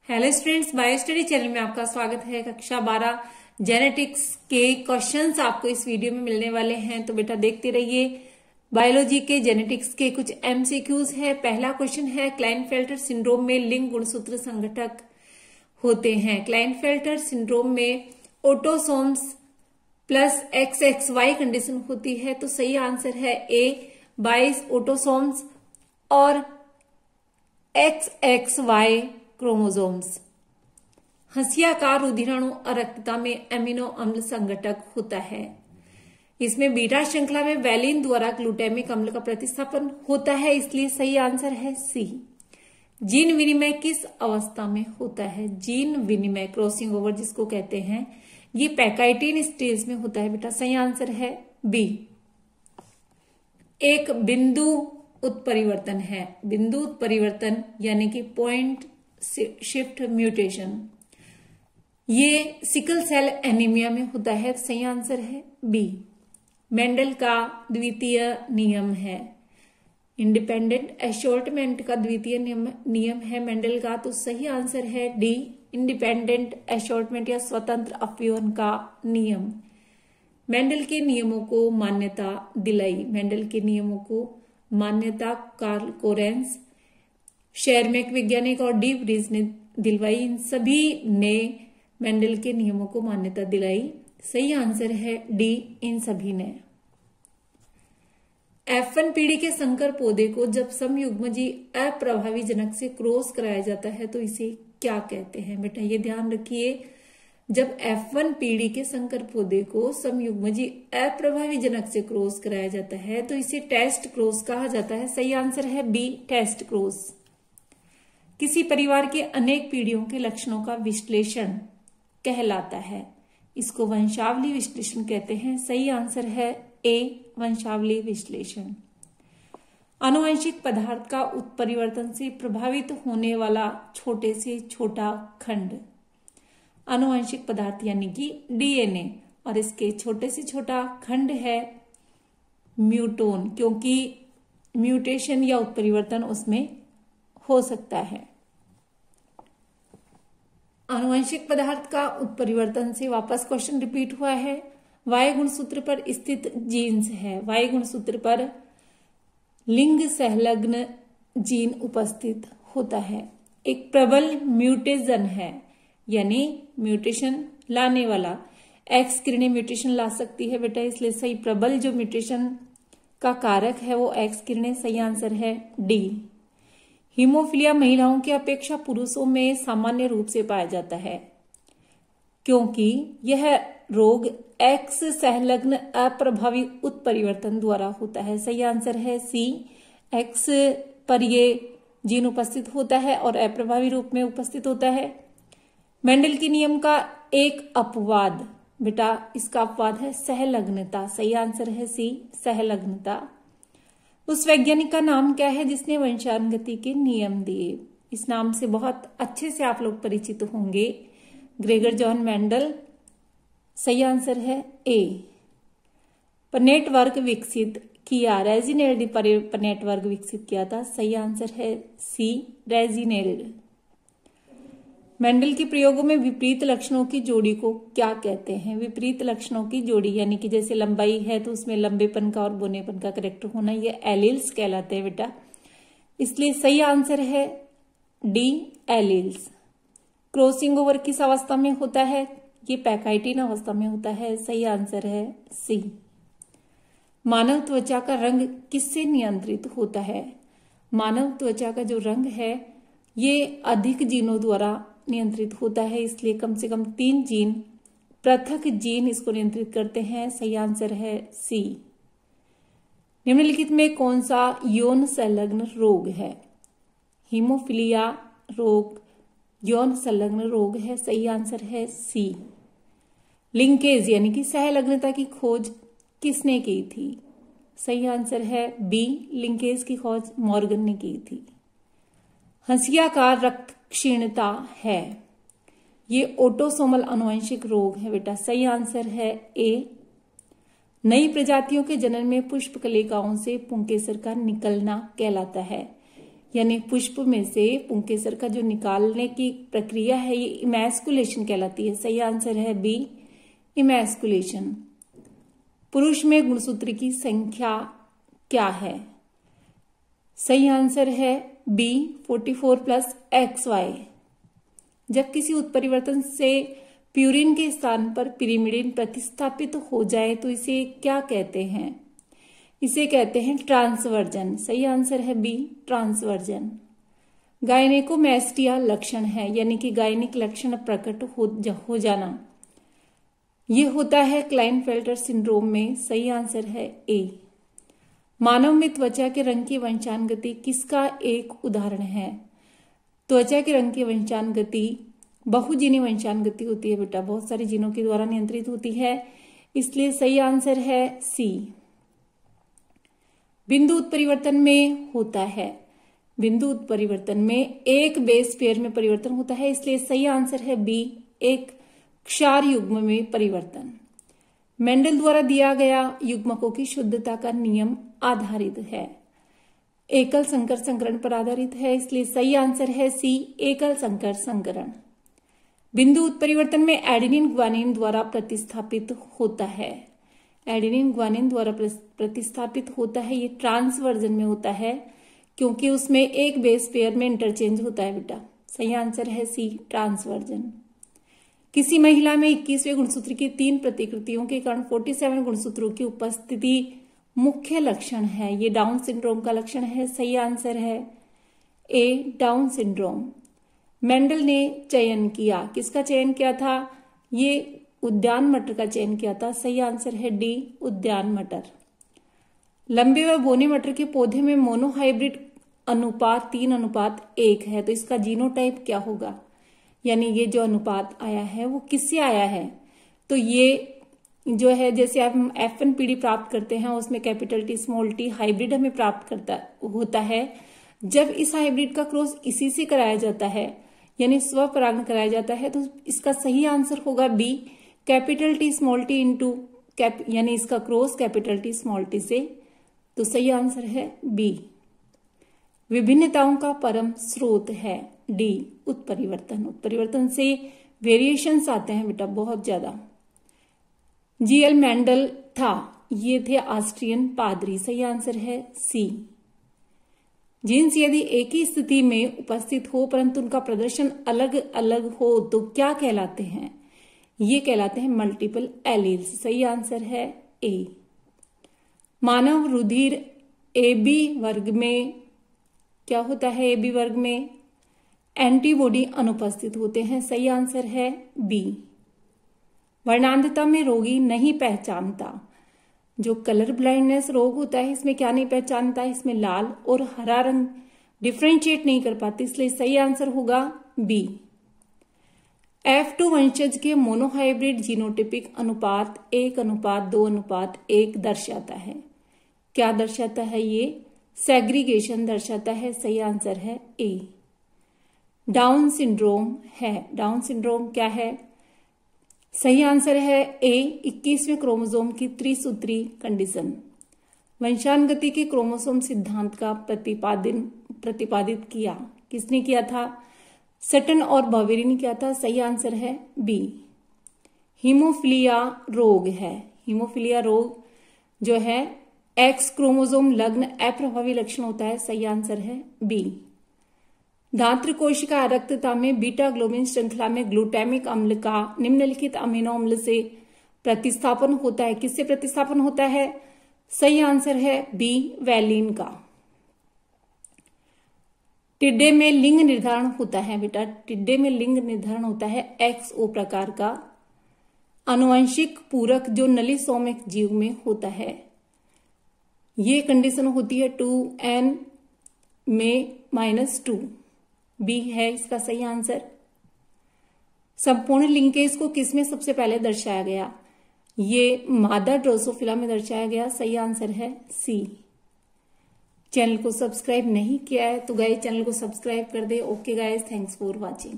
Hello students, bio study channel में आपका स्वागत है। कक्षा 12 जेनेटिक्स के क्वेश्चंस आपको इस वीडियो में मिलने वाले हैं, तो बेटा देखते रहिए। बायोलॉजी के जेनेटिक्स के कुछ एमसीक्यूज है। पहला क्वेश्चन है, क्लाइनफेल्टर सिंड्रोम में लिंग गुणसूत्र संघटक होते हैं। क्लाइनफेल्टर सिंड्रोम में ऑटोसोम्स प्लस XXY कंडीशन होती है, तो सही आंसर है ए 22 ऑटोसोम्स और XXY क्रोमोसोम्स। हंसियाकार रुधिराणु अरक्तता में एमिनो अम्ल संघटक होता है। इसमें बीटा श्रृंखला में वैलिन द्वारा ग्लूटामिक अम्ल का प्रतिस्थापन होता है, इसलिए सही आंसर है सी। जीन विनिमय किस अवस्था में होता है? जीन विनिमय क्रॉसिंग ओवर जिसको कहते हैं, ये पैकाइटिन स्टेज में होता है बेटा। सही आंसर है बी। एक बिंदु उत्परिवर्तन है। बिंदु उत्परिवर्तन यानी कि पॉइंट शिफ्ट म्यूटेशन, ये सिकल सेल एनीमिया में होता है। सही आंसर है बी। मेंडल का द्वितीय नियम है, इंडिपेंडेंट एशॉर्टमेंट का द्वितीय नियम है मेंडल का, तो सही आंसर है डी, इंडिपेंडेंट एशॉर्टमेंट या स्वतंत्र अपव्यवन का नियम। मेंडल के नियमों को मान्यता दिलाई। मेंडल के नियमों को मान्यता कार्ल कोरेंस, शेरमेक वैज्ञानिक और डी ब्रिज ने दिलवाई। इन सभी ने मेंडल के नियमों को मान्यता दिलाई। सही आंसर है डी, इन सभी ने। F1 पीढ़ी के संकर पौधे को जब समयुग्मजी अप्रभावी जनक से क्रॉस कराया जाता है तो इसे क्या कहते हैं? बेटा ये ध्यान रखिए, जब F1 पीढ़ी के संकर पौधे को समयुग्मजी अप्रभावी जनक से क्रॉस कराया जाता है तो इसे टेस्ट क्रॉस कहा जाता है। सही आंसर है बी, टेस्ट क्रॉस। किसी परिवार के अनेक पीढ़ियों के लक्षणों का विश्लेषण कहलाता है, इसको वंशावली विश्लेषण कहते हैं। सही आंसर है ए, वंशावली विश्लेषण। आनुवंशिक पदार्थ का उत्परिवर्तन से प्रभावित होने वाला छोटे से छोटा खंड, आनुवंशिक पदार्थ यानी कि डीएनए, और इसके छोटे से छोटा खंड है म्यूटोन, क्योंकि म्यूटेशन या उत्परिवर्तन उसमें हो सकता है। आनुवंशिक पदार्थ का उत्परिवर्तन से वापस क्वेश्चन रिपीट हुआ है। वाई गुणसूत्र पर स्थित जीन्स है। वाई गुणसूत्र पर लिंग संलग्न जीन उपस्थित होता है। एक प्रबल म्यूटेशन है, यानी म्यूटेशन लाने वाला। एक्स किरणें म्यूटेशन ला सकती है बेटा, इसलिए सही प्रबल जो म्यूटेशन का कारक है वो एक्स किरणें। सही आंसर है डी। हीमोफीलिया महिलाओं की अपेक्षा पुरुषों में सामान्य रूप से पाया जाता है, क्योंकि यह रोग एक्स संलग्न अप्रभावी उत्परिवर्तन द्वारा होता है। सही आंसर है सी, एक्स पर ये जीन उपस्थित होता है और अप्रभावी रूप में उपस्थित होता है। मेंडल के नियम का एक अपवाद, बेटा इसका अपवाद है सहलग्नता। सही आंसर है सी, सहलग्नता। उस वैज्ञानिक का नाम क्या है जिसने वंशानुगति के नियम दिए? इस नाम से बहुत अच्छे से आप लोग परिचित होंगे, ग्रेगर जॉन मेंडल। सही आंसर है ए। पनेट वर्ग विकसित किया, रेजिनेल्ड पनेट वर्ग विकसित किया था। सही आंसर है सी, रेजिनेल्ड। मेंडल के प्रयोगों में विपरीत लक्षणों की जोड़ी को क्या कहते हैं? विपरीत लक्षणों की जोड़ी यानी कि जैसे लंबाई है तो उसमें लंबेपन का और बोनेपन का कैरेक्टर होना, ये एलील्स कहलाते हैं बेटा, इसलिए सही आंसर है डी, एलील्स। क्रॉसिंग ओवर किस अवस्था में होता है? ये पैकाइटिन अवस्था में होता है। सही आंसर है सी। मानव त्वचा का रंग किससे नियंत्रित होता है? मानव त्वचा का जो रंग है ये अधिक जीनों द्वारा नियंत्रित होता है, इसलिए कम से कम 3 जीन, पृथक जीन इसको नियंत्रित करते हैं। सही आंसर है सी। निम्नलिखित में कौन सा यौन संलग्न रोग है? हीमोफीलिया रोग यौन संलग्न रोग है। सही आंसर है सी। लिंकेज यानी कि सहलग्नता की खोज किसने की थी? सही आंसर है बी, लिंकेज की खोज मॉर्गन ने की थी। हंसियाकार रक्त क्षीणता है, ये ऑटोसोमल आनुवंशिक रोग है बेटा। सही आंसर है ए। नई प्रजातियों के जनन में पुष्प कलिकाओं से पुंकेसर का निकलना कहलाता है। यानी पुष्प में से पुंकेसर का जो निकालने की प्रक्रिया है ये इमैस्कुलेशन कहलाती है। सही आंसर है बी, इमैस्कुलेशन। पुरुष में गुणसूत्र की संख्या क्या है? सही आंसर है बी, 44 प्लस XY। जब किसी उत्परिवर्तन से प्यूरिन के स्थान पर पिरिमिडिन प्रतिस्थापित हो जाए तो इसे क्या कहते हैं? इसे कहते हैं ट्रांसवर्जन। सही आंसर है बी, ट्रांसवर्जन। गायनेकोमैस्टिया लक्षण है, यानी कि गायनिक लक्षण प्रकट हो जाना, ये होता है क्लाइनफेल्टर सिंड्रोम में। सही आंसर है ए। मानव में त्वचा के रंग की वंशानुगति किसका एक उदाहरण है? त्वचा के रंग की वंशानुगति बहुजीनी वंशानुगति होती है बेटा, बहुत सारे जीनों के द्वारा नियंत्रित होती है, इसलिए सही आंसर है सी। बिंदु उत्परिवर्तन में होता है, बिंदु उत्परिवर्तन में एक बेस पेयर में परिवर्तन होता है, इसलिए सही आंसर है बी, एक क्षार युग्म में परिवर्तन। मेंडल द्वारा दिया गया युग्मकों की शुद्धता का नियम आधारित है, एकल संकर संकरण पर आधारित है, इसलिए सही आंसर है सी, एकल संकर संकरण। बिंदु उत्परिवर्तन में एडेनिन ग्वानिन द्वारा प्रतिस्थापित होता है, एडेनिन ग्वानिन द्वारा प्रतिस्थापित होता है, ये ट्रांसवर्जन में होता है क्योंकि उसमें एक बेस पेयर में इंटरचेंज होता है बेटा। सही आंसर है सी, ट्रांसवर्जन। किसी महिला में 21वें गुणसूत्र की 3 प्रतिकृतियों के कारण 47 गुणसूत्रों की उपस्थिति मुख्य लक्षण है, ये डाउन सिंड्रोम का लक्षण है। सही आंसर है ए, डाउन सिंड्रोम। मेंडल ने चयन किया, किसका चयन किया था? ये उद्यान मटर का चयन किया था। सही आंसर है डी, उद्यान मटर। लंबे व बोने मटर के पौधे में मोनोहाइब्रिड अनुपात 3:1 है, तो इसका जीनोटाइप क्या होगा? यानी ये जो अनुपात आया है वो किससे आया है? तो ये जो है, जैसे आप F1PD प्राप्त करते हैं उसमें capital T small t hybrid हमें प्राप्त होता है। जब इस हाइब्रिड का क्रॉस इसी से कराया जाता है, यानी स्वपरागण कराया जाता है, तो इसका सही आंसर होगा B, capital T small t into यानी इसका cross capital T small t से, तो सही आंसर है बी। विभिन्नताओं का परम स्रोत है डी, उत्परिवर्तन। उत्परिवर्तन से वेरिएशंस आते हैं बेटा बहुत ज्यादा। जीएल मेंडल था, ये थे ऑस्ट्रियन पादरी। सही आंसर है सी। जीन्स यदि एक ही स्थिति में उपस्थित हो परंतु उनका प्रदर्शन अलग अलग हो तो क्या कहलाते हैं? ये कहलाते हैं मल्टीपल एलील्स। सही आंसर है ए। मानव रुधिर AB वर्ग में क्या होता है? AB वर्ग में एंटीबॉडी अनुपस्थित होते हैं। सही आंसर है बी। वर्णांधता में रोगी नहीं पहचानता, जो कलर ब्लाइंडनेस रोग होता है इसमें क्या नहीं पहचानता? इसमें लाल और हरा रंग डिफ्रेंशिएट नहीं कर पाते, इसलिए सही आंसर होगा बी। F2 वंशज के मोनोहाइब्रिड जीनोटिपिक अनुपात 1:2:1 दर्शाता है। क्या दर्शाता है? ये सेग्रीगेशन दर्शाता है। सही आंसर है ए। डाउन सिंड्रोम है, डाउन सिंड्रोम क्या है? सही आंसर है ए, 21वें क्रोमोसोम की त्रिसूत्री कंडीशन। वंशानुगति के क्रोमोसोम सिद्धांत का प्रतिपादित किया, किसने किया था? सटन और बवेरी ने किया था। सही आंसर है बी। हीमोफिलिया रोग है, हीमोफिलिया रोग जो है X क्रोमोसोम लग्न अप्रभावी लक्षण होता है। सही आंसर है बी। धात्र कोशिका रक्तता में बीटा ग्लोबिन श्रृंखला में ग्लूटामिक अम्ल का निम्नलिखित अमीनो अम्ल से प्रतिस्थापन होता है। किससे प्रतिस्थापन होता है? सही आंसर है बी, वैलिन का। टिड्डे में लिंग निर्धारण होता है बेटा, टिड्डे में लिंग निर्धारण होता है XO प्रकार का आनुवंशिक पूरक जो नलिसोमिक जीव में होता है। ये कंडीशन होती है 2n में -2। बी है इसका सही आंसर। संपूर्ण लिंकेज को किसमें सबसे पहले दर्शाया गया? ये मादा ड्रोसोफिला में दर्शाया गया। सही आंसर है सी। चैनल को सब्सक्राइब नहीं किया है तो गाइस चैनल को सब्सक्राइब कर दे। Okay guys, thanks for watching.